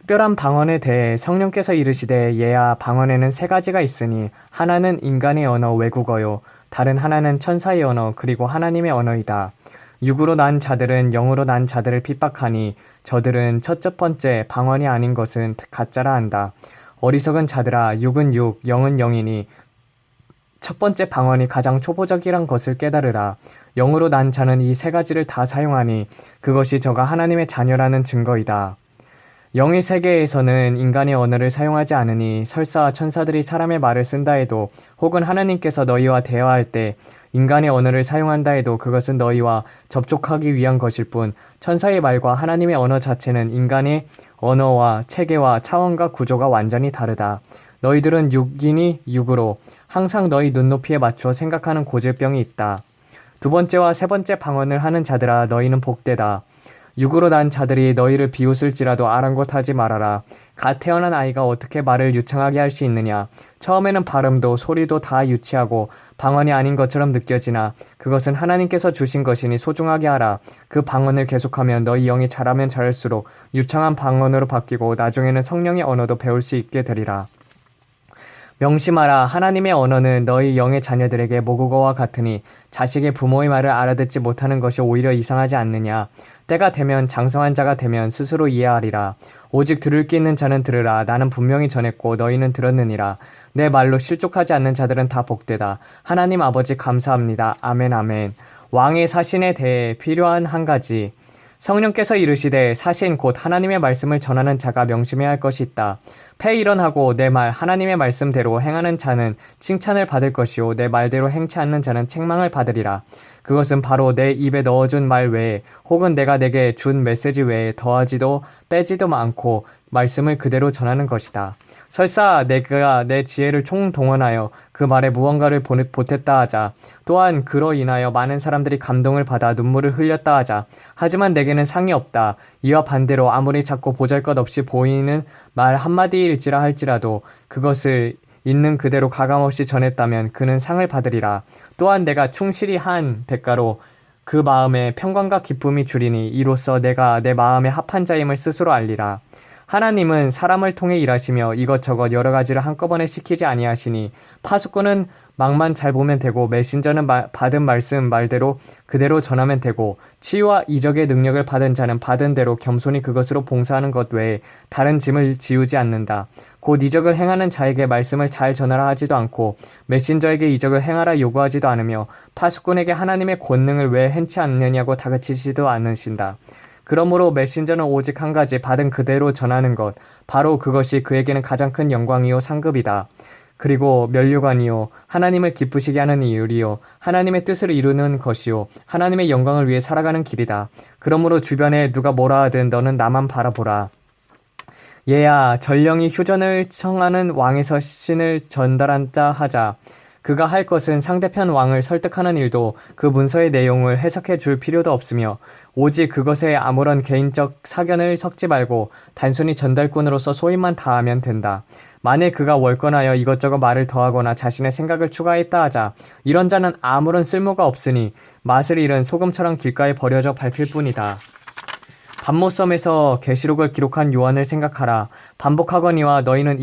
특별한 방언에 대해 성령께서 이르시되 얘야 방언에는 세 가지가 있으니 하나는 인간의 언어 외국어요 다른 하나는 천사의 언어 그리고 하나님의 언어이다. 육으로 난 자들은 영으로 난 자들을 핍박하니 저들은 첫째 번째 방언이 아닌 것은 가짜라 한다. 어리석은 자들아 육은 육 영은 영이니 첫 번째 방언이 가장 초보적이란 것을 깨달으라. 영으로 난 자는 이 세 가지를 다 사용하니 그것이 저가 하나님의 자녀라는 증거이다. 영의 세계에서는 인간의 언어를 사용하지 않으니 설사 천사들이 사람의 말을 쓴다 해도 혹은 하나님께서 너희와 대화할 때 인간의 언어를 사용한다 해도 그것은 너희와 접촉하기 위한 것일 뿐 천사의 말과 하나님의 언어 자체는 인간의 언어와 체계와 차원과 구조가 완전히 다르다. 너희들은 육이니 육으로 항상 너희 눈높이에 맞추어 생각하는 고질병이 있다. 두 번째와 세 번째 방언을 하는 자들아 너희는 복되다. 육으로 난 자들이 너희를 비웃을지라도 아랑곳하지 말아라. 갓 태어난 아이가 어떻게 말을 유창하게 할 수 있느냐. 처음에는 발음도 소리도 다 유치하고 방언이 아닌 것처럼 느껴지나 그것은 하나님께서 주신 것이니 소중하게 하라. 그 방언을 계속하면 너희 영이 자라면 자랄수록 유창한 방언으로 바뀌고 나중에는 성령의 언어도 배울 수 있게 되리라. 명심하라. 하나님의 언어는 너희 영의 자녀들에게 모국어와 같으니 자식의 부모의 말을 알아듣지 못하는 것이 오히려 이상하지 않느냐. 때가 되면 장성한 자가 되면 스스로 이해하리라. 오직 들을 귀 있는 자는 들으라. 나는 분명히 전했고 너희는 들었느니라. 내 말로 실족하지 않는 자들은 다 복되다. 하나님 아버지 감사합니다. 아멘 아멘. 왕의 사신에 대해 필요한 한 가지. 성령께서 이르시되 사신 곧 하나님의 말씀을 전하는 자가 명심해야 할 것이 있다. 패일언하고 내 말 하나님의 말씀대로 행하는 자는 칭찬을 받을 것이요 내 말대로 행치 않는 자는 책망을 받으리라. 그것은 바로 내 입에 넣어준 말 외에 혹은 내가 내게 준 메시지 외에 더하지도 빼지도 않고 말씀을 그대로 전하는 것이다. 설사 내가 내 지혜를 총동원하여 그 말에 무언가를 보탰다 하자. 또한 그로 인하여 많은 사람들이 감동을 받아 눈물을 흘렸다 하자. 하지만 내게는 상이 없다. 이와 반대로 아무리 작고 보잘것없이 보이는 말 한마디일지라 할지라도 그것을 있는 그대로 가감없이 전했다면 그는 상을 받으리라. 또한 내가 충실히 한 대가로 그 마음에 평강과 기쁨이 주리니 이로써 내가 내 마음에 합한 자임을 스스로 알리라. 하나님은 사람을 통해 일하시며 이것저것 여러 가지를 한꺼번에 시키지 아니하시니 파수꾼은 막만 잘 보면 되고 메신저는 받은 말씀 말대로 그대로 전하면 되고 치유와 이적의 능력을 받은 자는 받은 대로 겸손히 그것으로 봉사하는 것 외에 다른 짐을 지우지 않는다. 곧 이적을 행하는 자에게 말씀을 잘 전하라 하지도 않고 메신저에게 이적을 행하라 요구하지도 않으며 파수꾼에게 하나님의 권능을 왜 행치 않느냐고 다그치지도 않으신다. 그러므로 메신저는 오직 한 가지 받은 그대로 전하는 것, 바로 그것이 그에게는 가장 큰 영광이요 상급이다. 그리고 면류관이요 하나님을 기쁘시게 하는 이유리요 하나님의 뜻을 이루는 것이요 하나님의 영광을 위해 살아가는 길이다. 그러므로 주변에 누가 뭐라 하든 너는 나만 바라보라. 얘야 전령이 휴전을 청하는 왕의 서신을 전달한다 하자. 그가 할 것은 상대편 왕을 설득하는 일도 그 문서의 내용을 해석해 줄 필요도 없으며 오직 그것에 아무런 개인적 사견을 섞지 말고 단순히 전달꾼으로서 소임만 다하면 된다. 만일 그가 월권하여 이것저것 말을 더하거나 자신의 생각을 추가했다 하자. 이런 자는 아무런 쓸모가 없으니 맛을 잃은 소금처럼 길가에 버려져 밟힐 뿐이다. 반모섬에서 계시록을 기록한 요한을 생각하라. 반복하거니와 너희는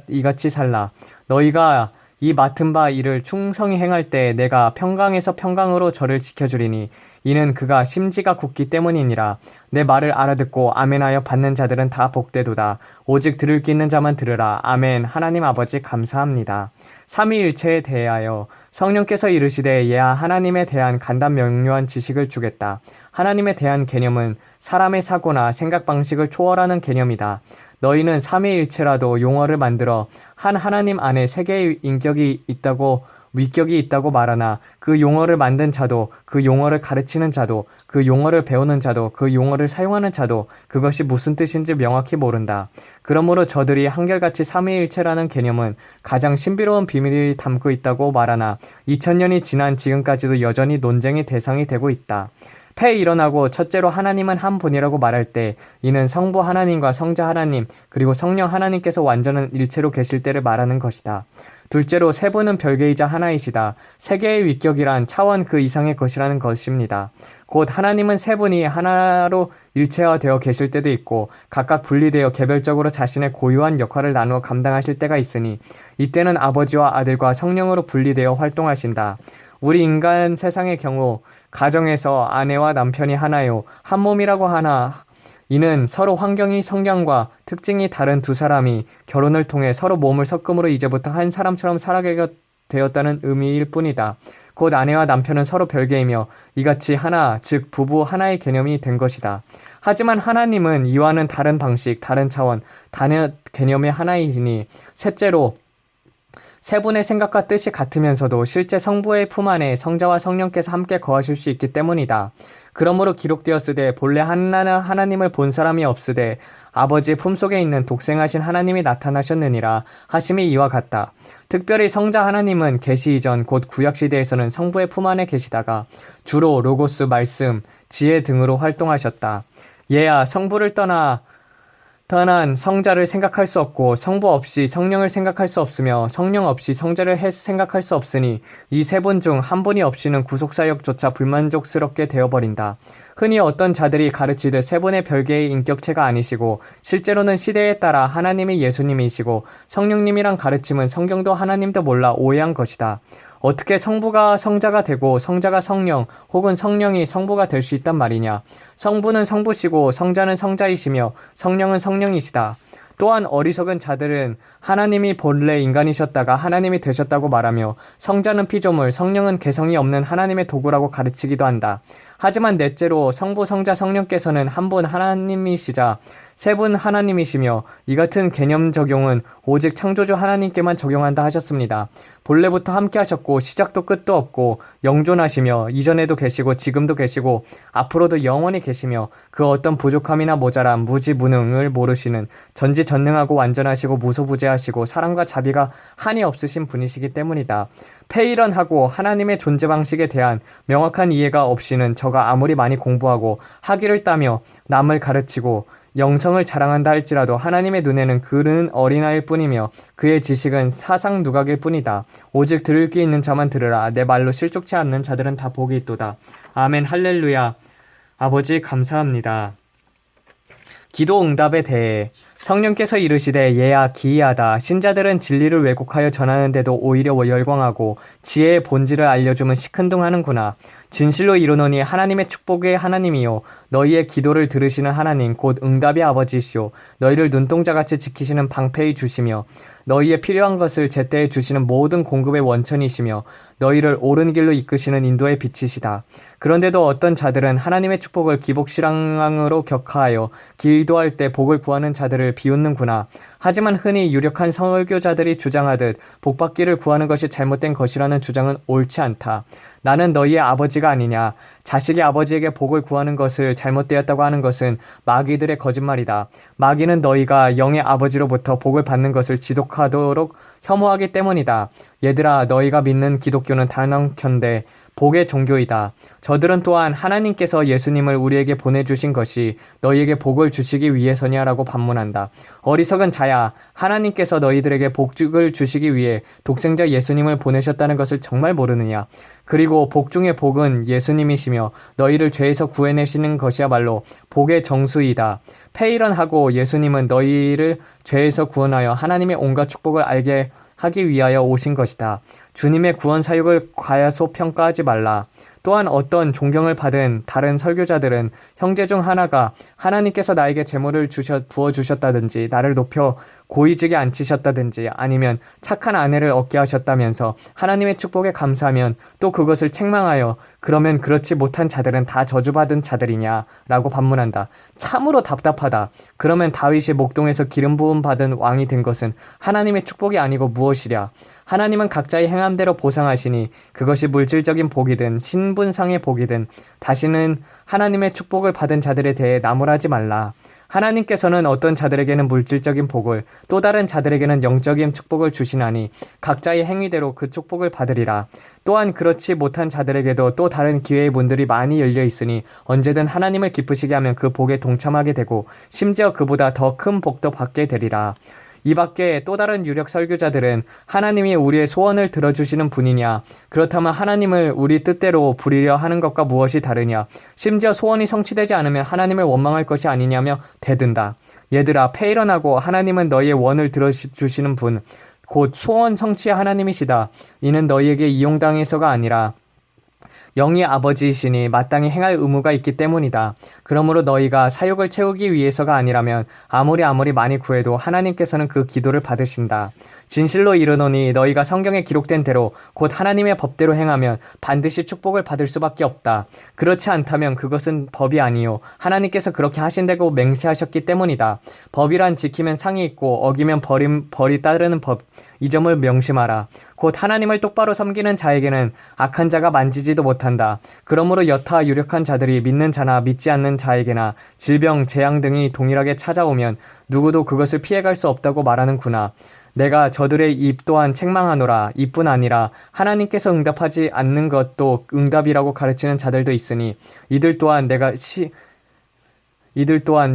이같이 살라. 너희가 이 맡은 바 일을 충성히 행할 때 내가 평강에서 평강으로 저를 지켜주리니 이는 그가 심지가 굳기 때문이니라. 내 말을 알아듣고 아멘하여 받는 자들은 다 복되도다. 오직 들을 귀 있는 자만 들으라. 아멘. 하나님 아버지 감사합니다. 삼위일체에 대하여 성령께서 이르시되 얘야 하나님에 대한 간단 명료한 지식을 주겠다. 하나님에 대한 개념은 사람의 사고나 생각 방식을 초월하는 개념이다. 너희는 삼위일체라도 용어를 만들어 한 하나님 안에 세 개의 인격이 있다고 위격이 있다고 말하나 그 용어를 만든 자도 그 용어를 가르치는 자도 그 용어를 배우는 자도 그 용어를 사용하는 자도 그것이 무슨 뜻인지 명확히 모른다. 그러므로 저들이 한결같이 삼위일체라는 개념은 가장 신비로운 비밀을 담고 있다고 말하나 2000년이 지난 지금까지도 여전히 논쟁의 대상이 되고 있다. 패일언하고 첫째로 하나님은 한 분이라고 말할 때 이는 성부 하나님과 성자 하나님 그리고 성령 하나님께서 완전한 일체로 계실 때를 말하는 것이다. 둘째로 세 분은 별개이자 하나이시다. 세 개의 위격이란 차원 그 이상의 것이라는 것입니다. 곧 하나님은 세 분이 하나로 일체화되어 계실 때도 있고 각각 분리되어 개별적으로 자신의 고유한 역할을 나누어 감당하실 때가 있으니 이때는 아버지와 아들과 성령으로 분리되어 활동하신다. 우리 인간 세상의 경우 가정에서 아내와 남편이 하나요 한 몸이라고 하나 이는 서로 환경이 성향과 특징이 다른 두 사람이 결혼을 통해 서로 몸을 섞음으로 이제부터 한 사람처럼 살아가게 되었다는 의미일 뿐이다. 곧 아내와 남편은 서로 별개이며 이같이 하나, 즉 부부 하나의 개념이 된 것이다. 하지만 하나님은 이와는 다른 방식, 다른 차원, 다른 개념의 하나이니 셋째로 세 분의 생각과 뜻이 같으면서도 실제 성부의 품 안에 성자와 성령께서 함께 거하실 수 있기 때문이다. 그러므로 기록되었으되 본래 하나는 하나님을 본 사람이 없으되 아버지의 품속에 있는 독생하신 하나님이 나타나셨느니라 하심이 이와 같다. 특별히 성자 하나님은 계시 이전 곧 구약시대에서는 성부의 품 안에 계시다가 주로 로고스, 말씀, 지혜 등으로 활동하셨다. 얘야 성부를 떠난 성자를 생각할 수 없고 성부 없이 성령을 생각할 수 없으며 성령 없이 성자를 생각할 수 없으니 이 세 분 중 한 분이 없이는 구속사역조차 불만족스럽게 되어버린다. 흔히 어떤 자들이 가르치듯 세 분의 별개의 인격체가 아니시고 실제로는 시대에 따라 하나님이 예수님이시고 성령님이란 가르침은 성경도 하나님도 몰라 오해한 것이다. 어떻게 성부가 성자가 되고 성자가 성령 혹은 성령이 성부가 될 수 있단 말이냐. 성부는 성부시고 성자는 성자이시며 성령은 성령이시다. 또한 어리석은 자들은 하나님이 본래 인간이셨다가 하나님이 되셨다고 말하며 성자는 피조물, 성령은 개성이 없는 하나님의 도구라고 가르치기도 한다. 하지만 넷째로 성부, 성자, 성령께서는 한 분 하나님이시자 세 분 하나님이시며 이 같은 개념 적용은 오직 창조주 하나님께만 적용한다 하셨습니다. 본래부터 함께 하셨고 시작도 끝도 없고 영존하시며 이전에도 계시고 지금도 계시고 앞으로도 영원히 계시며 그 어떤 부족함이나 모자람, 무지무능을 모르시는 전지전능하고 완전하시고 무소부재하시고 사랑과 자비가 한이 없으신 분이시기 때문이다. 폐일원하고 하나님의 존재 방식에 대한 명확한 이해가 없이는 저가 아무리 많이 공부하고 학위를 따며 남을 가르치고 영성을 자랑한다 할지라도 하나님의 눈에는 그는 어린아이일 뿐이며 그의 지식은 사상 누각일 뿐이다. 오직 들을 귀 있는 자만 들으라. 내 말로 실족치 않는 자들은 다 복이 있도다. 아멘. 할렐루야. 아버지 감사합니다. 기도 응답에 대해 성령께서 이르시되 얘야 기이하다. 신자들은 진리를 왜곡하여 전하는데도 오히려 열광하고 지혜의 본질을 알려주면 시큰둥하는구나. 진실로 이르노니 하나님의 축복의 하나님이요 너희의 기도를 들으시는 하나님 곧 응답의 아버지시오 너희를 눈동자같이 지키시는 방패의 주시며 너희의 필요한 것을 제때에 주시는 모든 공급의 원천이시며 너희를 옳은 길로 이끄시는 인도의 빛이시다. 그런데도 어떤 자들은 하나님의 축복을 기복신앙으로 격하하여 기도할 때 복을 구하는 자들을 비웃는구나. 하지만 흔히 유력한 설교자들이 주장하듯 복받기를 구하는 것이 잘못된 것이라는 주장은 옳지 않다. 나는 너희의 아버지가 아니냐. 자식이 아버지에게 복을 구하는 것을 잘못되었다고 하는 것은 마귀들의 거짓말이다. 마귀는 너희가 영의 아버지로부터 복을 받는 것을 지독하도록 혐오하기 때문이다. 얘들아 너희가 믿는 기독교는 단언컨대 복의 종교이다. 저들은 또한 하나님께서 예수님을 우리에게 보내주신 것이 너희에게 복을 주시기 위해서냐라고 반문한다. 어리석은 자야 하나님께서 너희들에게 복을 주시기 위해 독생자 예수님을 보내셨다는 것을 정말 모르느냐. 그리고 복 중의 복은 예수님이시며 너희를 죄에서 구해내시는 것이야말로 복의 정수이다. 폐일원하고 예수님은 너희를 죄에서 구원하여 하나님의 온갖 축복을 알게 하기 위하여 오신 것이다. 주님의 구원 사역을 과소평가하지 말라. 또한 어떤 존경을 받은 다른 설교자들은 형제 중 하나가 하나님께서 나에게 재물을 부어주셨다든지 나를 높여 고위직에 앉히셨다든지 아니면 착한 아내를 얻게 하셨다면서 하나님의 축복에 감사하면 또 그것을 책망하여 그러면 그렇지 못한 자들은 다 저주받은 자들이냐 라고 반문한다. 참으로 답답하다. 그러면 다윗이 목동에서 기름 부음 받은 왕이 된 것은 하나님의 축복이 아니고 무엇이랴. 하나님은 각자의 행함대로 보상하시니 그것이 물질적인 복이든 신분상의 복이든 다시는 하나님의 축복을 받은 자들에 대해 나무라지 말라. 하나님께서는 어떤 자들에게는 물질적인 복을 또 다른 자들에게는 영적인 축복을 주시나니 각자의 행위대로 그 축복을 받으리라. 또한 그렇지 못한 자들에게도 또 다른 기회의 문들이 많이 열려 있으니 언제든 하나님을 기쁘시게 하면 그 복에 동참하게 되고 심지어 그보다 더 큰 복도 받게 되리라. 이 밖에 또 다른 유력 설교자들은 하나님이 우리의 소원을 들어주시는 분이냐, 그렇다면 하나님을 우리 뜻대로 부리려 하는 것과 무엇이 다르냐, 심지어 소원이 성취되지 않으면 하나님을 원망할 것이 아니냐며 대든다. 얘들아, 패일언하고 하나님은 너희의 원을 들어주시는 분, 곧 소원 성취의 하나님이시다. 이는 너희에게 이용당해서가 아니라 영이 아버지이시니 마땅히 행할 의무가 있기 때문이다. 그러므로 너희가 사욕을 채우기 위해서가 아니라면 아무리 많이 구해도 하나님께서는 그 기도를 받으신다. 진실로 이르노니 너희가 성경에 기록된 대로 곧 하나님의 법대로 행하면 반드시 축복을 받을 수밖에 없다. 그렇지 않다면 그것은 법이 아니요 하나님께서 그렇게 하신다고 맹세하셨기 때문이다. 법이란 지키면 상이 있고 어기면 벌이 따르는 법. 이 점을 명심하라. 곧 하나님을 똑바로 섬기는 자에게는 악한 자가 만지지도 못한다. 그러므로 여타 유력한 자들이 믿는 자나 믿지 않는 자에게나 질병, 재앙 등이 동일하게 찾아오면 누구도 그것을 피해갈 수 없다고 말하는구나. 내가 저들의 입 또한 책망하노라. 이뿐 아니라 하나님께서 응답하지 않는 것도 응답이라고 가르치는 자들도 있으니 이들 또한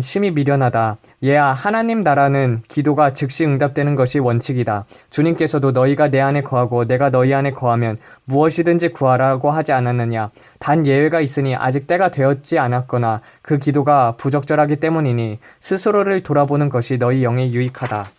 심히 미련하다. 얘야, 하나님 나라는 기도가 즉시 응답되는 것이 원칙이다. 주님께서도 너희가 내 안에 거하고 내가 너희 안에 거하면 무엇이든지 구하라고 하지 않았느냐. 단 예외가 있으니 아직 때가 되었지 않았거나 그 기도가 부적절하기 때문이니 스스로를 돌아보는 것이 너희 영에 유익하다.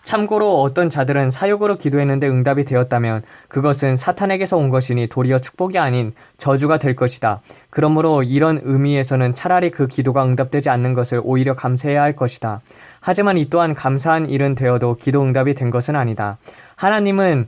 참고로 어떤 자들은 사욕으로 기도했는데 응답이 되었다면 그것은 사탄에게서 온 것이니 도리어 축복이 아닌 저주가 될 것이다. 그러므로 이런 의미에서는 차라리 그 기도가 응답되지 않는 것을 오히려 감사해야 할 것이다. 하지만 이 또한 감사한 일은 되어도 기도 응답이 된 것은 아니다. 하나님은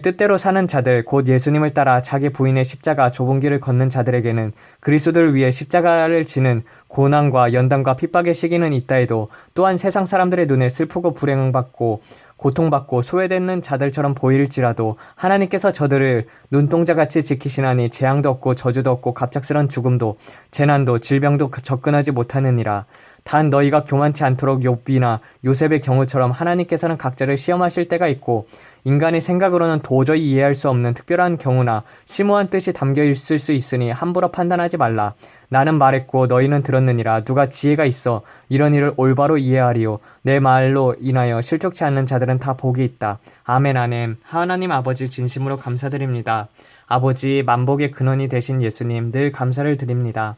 뜻대로 사는 자들, 곧 예수님을 따라 자기 부인의 십자가 좁은 길을 걷는 자들에게는 그리스도를 위해 십자가를 지는 고난과 연단과 핍박의 시기는 있다 해도 또한 세상 사람들의 눈에 슬프고 불행받고 고통받고 소외되는 자들처럼 보일지라도 하나님께서 저들을 눈동자같이 지키시나니 재앙도 없고 저주도 없고 갑작스런 죽음도 재난도 질병도 접근하지 못하느니라. 단 너희가 교만치 않도록 욥이나 요셉의 경우처럼 하나님께서는 각자를 시험하실 때가 있고 인간의 생각으로는 도저히 이해할 수 없는 특별한 경우나 심오한 뜻이 담겨 있을 수 있으니 함부로 판단하지 말라. 나는 말했고 너희는 들었느니라. 누가 지혜가 있어 이런 일을 올바로 이해하리요. 내 말로 인하여 실족치 않는 자들은 다 복이 있다. 아멘 아멘. 하나님 아버지 진심으로 감사드립니다. 아버지 만복의 근원이 되신 예수님 늘 감사를 드립니다.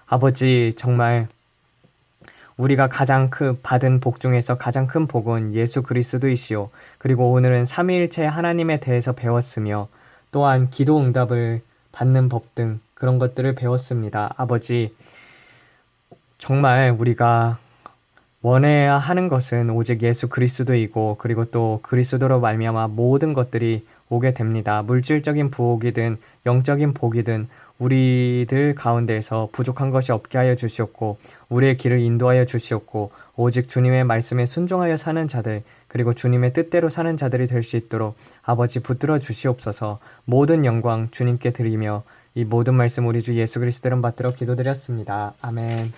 아버지 정말 우리가 가장 받은 복 중에서 가장 큰 복은 예수 그리스도이시오. 그리고 오늘은 삼위일체 하나님에 대해서 배웠으며 또한 기도 응답을 받는 법 등 그런 것들을 배웠습니다. 아버지 정말 우리가 원해야 하는 것은 오직 예수 그리스도이고 그리고 또 그리스도로 말미암아 모든 것들이 오게 됩니다. 물질적인 부복이든 영적인 복이든 우리들 가운데에서 부족한 것이 없게 하여 주시옵고 우리의 길을 인도하여 주시옵고 오직 주님의 말씀에 순종하여 사는 자들 그리고 주님의 뜻대로 사는 자들이 될 수 있도록 아버지 붙들어 주시옵소서. 모든 영광 주님께 드리며 이 모든 말씀 우리 주 예수 그리스도 이름 받들어 기도드렸습니다. 아멘.